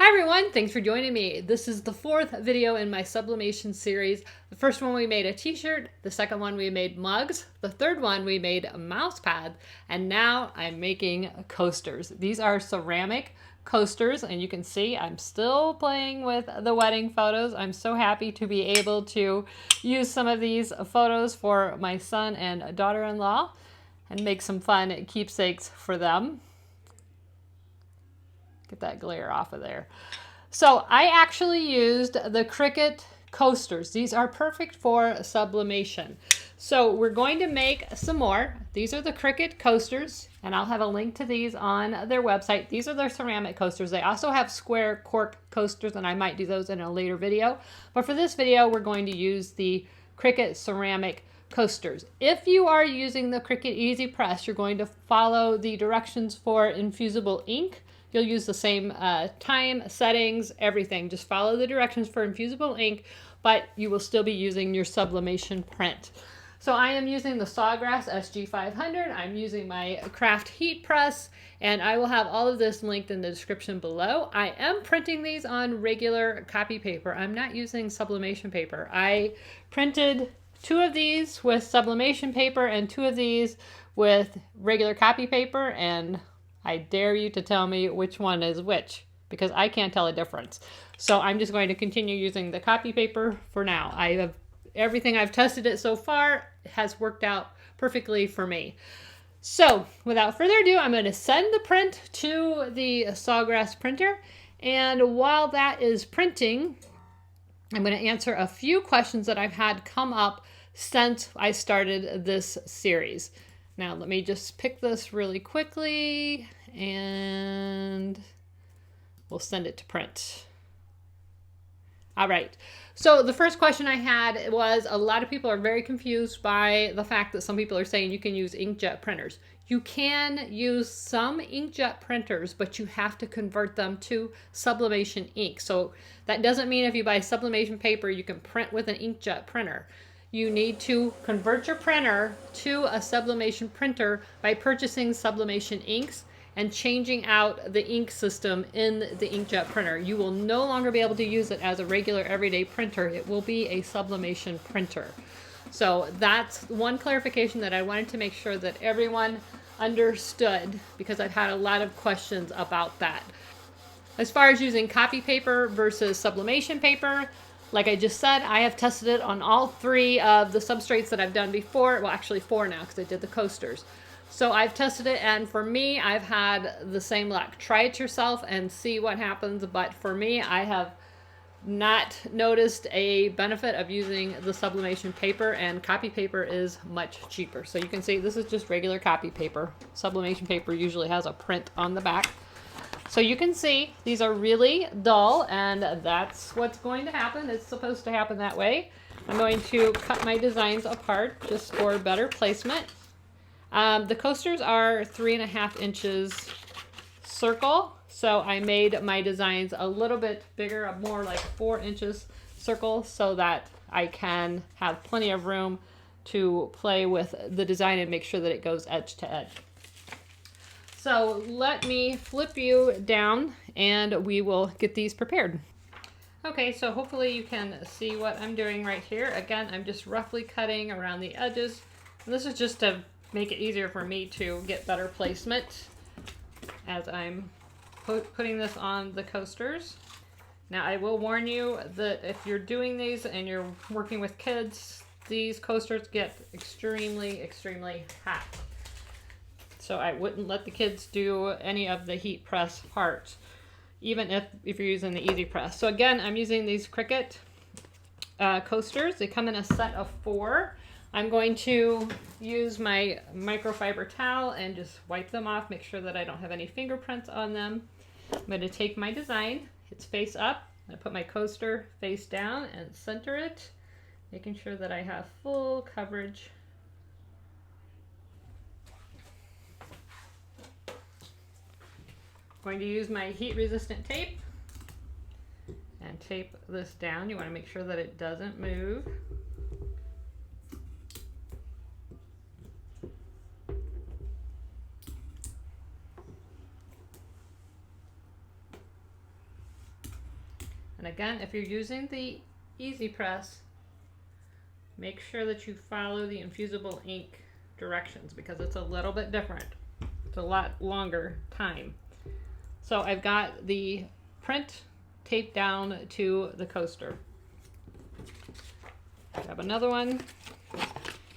Hi everyone, thanks for joining me. This is the fourth video in my sublimation series. The first one we made a t-shirt, the second one we made mugs, the third one we made a mouse pad, and now I'm making coasters. These are ceramic coasters, and you can see I'm still playing with the wedding photos. I'm so happy to be able to use some of these photos for my son and daughter-in-law and make some fun keepsakes for them. Get that glare off of there. So I actually used the Cricut coasters. These are perfect for sublimation. So we're going to make some more. These are the Cricut coasters, and I'll have a link to these on their website. These are their ceramic coasters. They also have square cork coasters, and I might do those in a later video. But for this video, we're going to use the Cricut ceramic coasters. If you are using the Cricut Easy Press, you're going to follow the directions for infusible ink. You'll use the same time, settings, everything. Just follow the directions for infusible ink, but you will still be using your sublimation print. So I am using the Sawgrass SG500. I'm using my Craft Heat Press, and I will have all of this linked in the description below. I am printing these on regular copy paper. I'm not using sublimation paper. I printed 2 of these with sublimation paper and 2 of these with regular copy paper, and I dare you to tell me which one is which, because I can't tell a difference. So I'm just going to continue using the copy paper for now. Everything I've tested it so far has worked out perfectly for me. So without further ado, I'm going to send the print to the Sawgrass printer. And while that is printing, I'm going to answer a few questions that I've had come up since I started this series. Now let me just pick this really quickly and we'll send it to print. All right, so the first question I had was, a lot of people are very confused by the fact that some people are saying you can use inkjet printers. You can use some inkjet printers, but you have to convert them to sublimation ink. So that doesn't mean if you buy sublimation paper, you can print with an inkjet printer. You need to convert your printer to a sublimation printer by purchasing sublimation inks and changing out the ink system in the inkjet printer. You will no longer be able to use it as a regular everyday printer. It will be a sublimation printer. So that's one clarification that I wanted to make sure that everyone understood, because I've had a lot of questions about that. As far as using copy paper versus sublimation paper, like I just said, I have tested it on all 3 of the substrates that I've done before. Well, actually 4 now, because I did the coasters. So I've tested it, and for me, I've had the same luck. Try it yourself and see what happens. But for me, I have not noticed a benefit of using the sublimation paper, and copy paper is much cheaper. So you can see this is just regular copy paper. Sublimation paper usually has a print on the back. So you can see these are really dull, and that's what's going to happen. It's supposed to happen that way. I'm going to cut my designs apart just for better placement. The coasters are 3.5 inches circle, so I made my designs a little bit bigger, more like 4 inches circle, so that I can have plenty of room to play with the design and make sure that it goes edge to edge. So let me flip you down and we will get these prepared. Okay, so hopefully you can see what I'm doing right here. Again, I'm just roughly cutting around the edges. And this is just to make it easier for me to get better placement as I'm putting this on the coasters. Now I will warn you that if you're doing these and you're working with kids, these coasters get extremely, extremely hot. So I wouldn't let the kids do any of the heat press parts, even if you're using the Easy Press. So again, I'm using these Cricut coasters. They come in a set of 4. I'm going to use my microfiber towel and just wipe them off, make sure that I don't have any fingerprints on them. I'm going to take my design, it's face up. I put my coaster face down and center it, making sure that I have full coverage. Going to use my heat resistant tape and tape this down. You want to make sure that it doesn't move. And again, if you're using the Easy Press, make sure that you follow the infusible ink directions because it's a little bit different. It's a lot longer time. So I've got the print taped down to the coaster. Grab another one.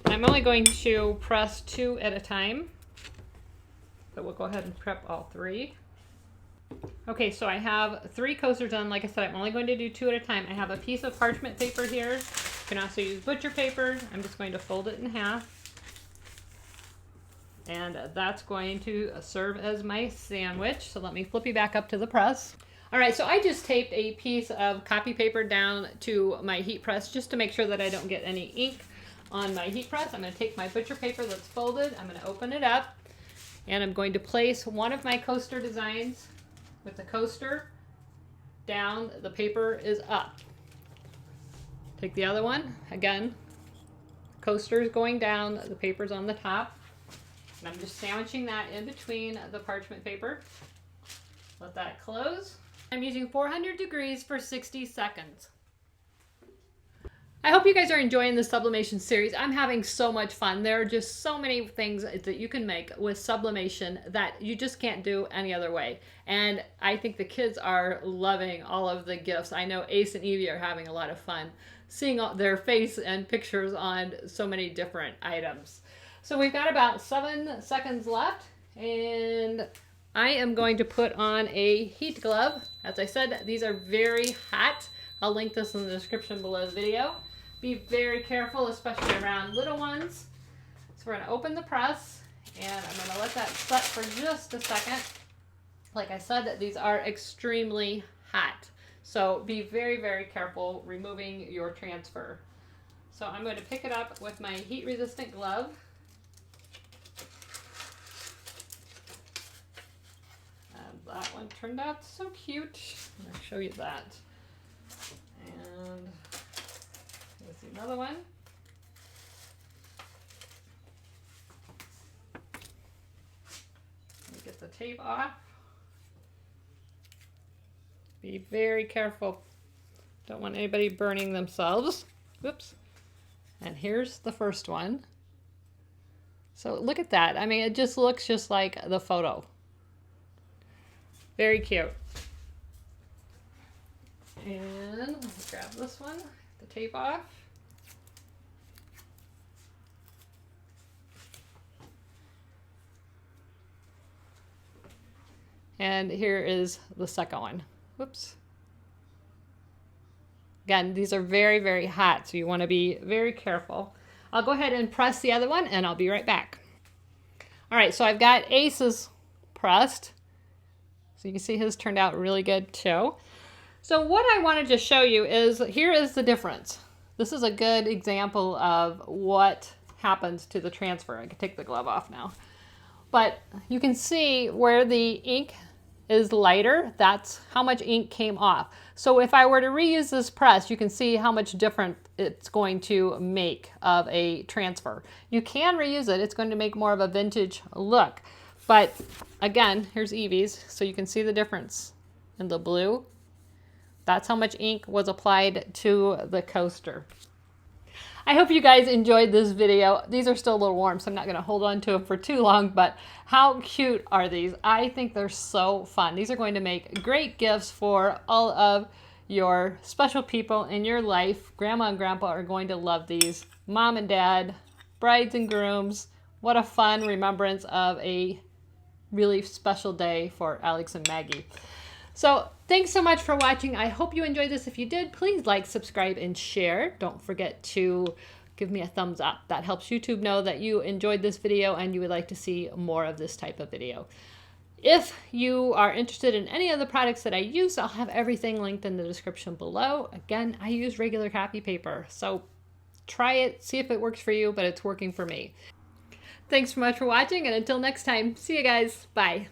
I'm only going to press 2 at a time, but we'll go ahead and prep all 3. Okay, so I have 3 coasters done. Like I said, I'm only going to do 2 at a time. I have a piece of parchment paper here. You can also use butcher paper. I'm just going to fold it in half. And that's going to serve as my sandwich. So let me flip you back up to the press. All right, so I just taped a piece of copy paper down to my heat press just to make sure that I don't get any ink on my heat press. I'm going to take my butcher paper that's folded. I'm going to open it up and I'm going to place one of my coaster designs with the coaster down. The paper is up. Take the other one. Again, coaster is going down. The paper's on the top. And I'm just sandwiching that in between the parchment paper. Let that close. I'm using 400 degrees for 60 seconds. I hope you guys are enjoying the sublimation series. I'm having so much fun. There are just so many things that you can make with sublimation that you just can't do any other way. And I think the kids are loving all of the gifts. I know Ace and Evie are having a lot of fun seeing their face and pictures on so many different items. So we've got about 7 seconds left, and I am going to put on a heat glove. As I said, these are very hot. I'll link this in the description below the video. Be very careful, especially around little ones. So we're gonna open the press, and I'm gonna let that set for just a second. Like I said, these are extremely hot. So be very, very careful removing your transfer. So I'm going to pick it up with my heat-resistant glove. That one turned out so cute. I'll show you that. And here's another one. Let me get the tape off. Be very careful. Don't want anybody burning themselves. Whoops. And here's the first one. So look at that. I mean, it just looks just like the photo. Very cute. And let me grab this one, the tape off. And here is the second one. Whoops. Again, these are very, very hot, so you want to be very careful. I'll go ahead and press the other one, and I'll be right back. All right, so I've got Ace's pressed. So you can see his turned out really good too. So what I wanted to show you is, here is the difference. This is a good example of what happens to the transfer. I can take the glove off now. But you can see where the ink is lighter, that's how much ink came off. So if I were to reuse this press, you can see how much different it's going to make of a transfer. You can reuse it, it's going to make more of a vintage look. But again, here's Evie's, so you can see the difference in the blue. That's how much ink was applied to the coaster. I hope you guys enjoyed this video. These are still a little warm, so I'm not going to hold on to them for too long, but how cute are these? I think they're so fun. These are going to make great gifts for all of your special people in your life. Grandma and Grandpa are going to love these. Mom and Dad, brides and grooms. What a fun remembrance of a really special day for Alex and Maggie. So thanks so much for watching. I hope you enjoyed this. If you did, please like, subscribe, and share. Don't forget to give me a thumbs up. That helps YouTube know that you enjoyed this video and you would like to see more of this type of video. If you are interested in any of the products that I use, I'll have everything linked in the description below. Again, I use regular copy paper, so try it, see if it works for you, but it's working for me. Thanks so much for watching, and until next time, see you guys. Bye.